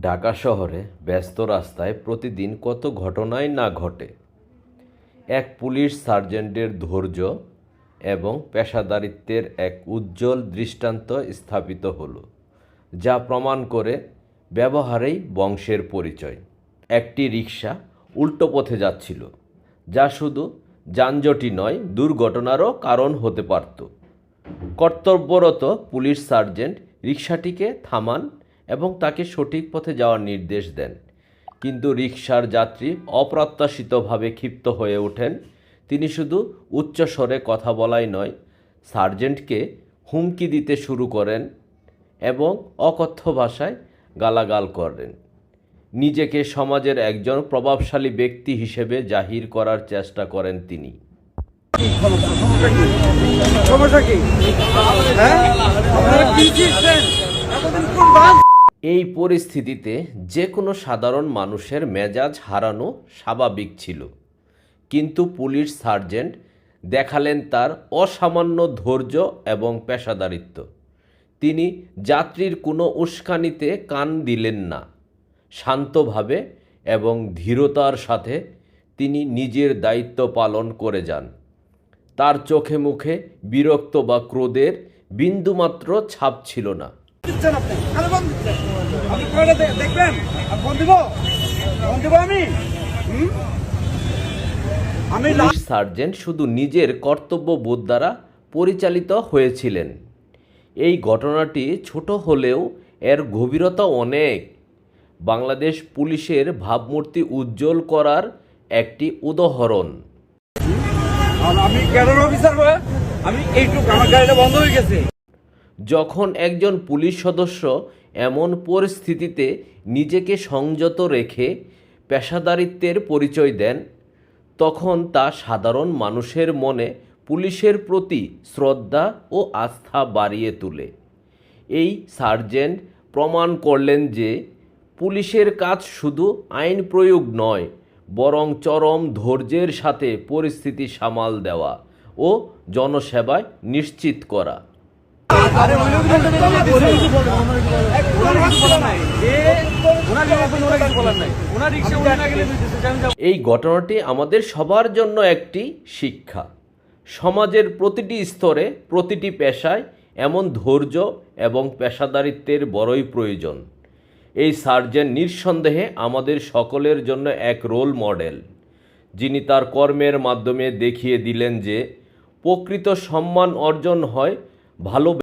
ঢাকা শহরে ব্যস্ত রাস্তায় প্রতিদিন কত ঘটনাই না ঘটে। এক পুলিশ সার্জেন্টের ধৈর্য এবং পেশাদারিত্বের এক উজ্জ্বল দৃষ্টান্ত স্থাপিত হলো, যা প্রমাণ করে ব্যবহারেই বংশের পরিচয়। একটি রিকশা উল্টো পথে যাচ্ছিল, যা শুধু যানজটই নয়, দুর্ঘটনারও কারণ হতে পারত। কর্তব্যরত পুলিশ সার্জেন্ট রিকশাটিকে থামান এবং তাকে সঠিক পথে যাওয়ার নির্দেশ দেন, কিন্তু রিকশার যাত্রী অপ্রত্যাশিতভাবে ক্ষিপ্ত হয়ে ওঠেন। তিনি শুধু উচ্চস্বরে কথা বলাই নয়, সার্জেন্টকে হুমকি দিতে শুরু করেন এবং অকথ্য ভাষায় গালাগাল করেন। নিজেকে সমাজের একজন প্রভাবশালী ব্যক্তি হিসেবে জাহির করার চেষ্টা করেন তিনি। এই পরিস্থিতিতে যে কোনো সাধারণ মানুষের মেজাজ হারানো স্বাভাবিক ছিল, কিন্তু পুলিশ সার্জেন্ট দেখালেন তার অসামান্য ধৈর্য এবং পেশাদারিত্ব। তিনি যাত্রীর কোনো উস্কানিতে কান দিলেন না। শান্তভাবে এবং ধীরতার সাথে তিনি নিজের দায়িত্ব পালন করে যান। তার চোখে মুখে বিরক্ত বা ক্রোধের বিন্দুমাত্র ছাপ ছিল না। পুলিশ সার্জেন্ট শুধু নিজের কর্তব্যবোধ দ্বারা পরিচালিত হয়েছিলেন। এই ঘটনাটি ছোট হলেও এর গভীরতা অনেক। বাংলাদেশ পুলিশের ভাবমূর্তি উজ্জ্বল করার একটি উদাহরণ। যখন একজন পুলিশ সদস্য এমন পরিস্থিতিতে নিজেকে সংযত রেখে পেশাদারিত্বের পরিচয় দেন, তখন তা সাধারণ মানুষের মনে পুলিশের প্রতি শ্রদ্ধা ও আস্থা বাড়িয়ে তোলে। এই সার্জেন্ট প্রমাণ করলেন যে পুলিশের কাজ শুধু আইন প্রয়োগ নয়, বরং চরম ধৈর্যের সাথে পরিস্থিতি সামাল দেওয়া ও জনসেবায় নিশ্চিত করা। এই ঘটনাটি আমাদের সবার জন্য একটি শিক্ষা। সমাজের প্রতিটি স্তরে, প্রতিটি পেশায় এমন ধৈর্য এবং পেশাদারিত্বের বড়ই প্রয়োজন। এই সার্জেন্ট নিঃসন্দেহে আমাদের সকলের জন্য এক রোল মডেল, যিনি তার কর্মের মাধ্যমে দেখিয়ে দিলেন যে প্রকৃত সম্মান অর্জন হয় ভালো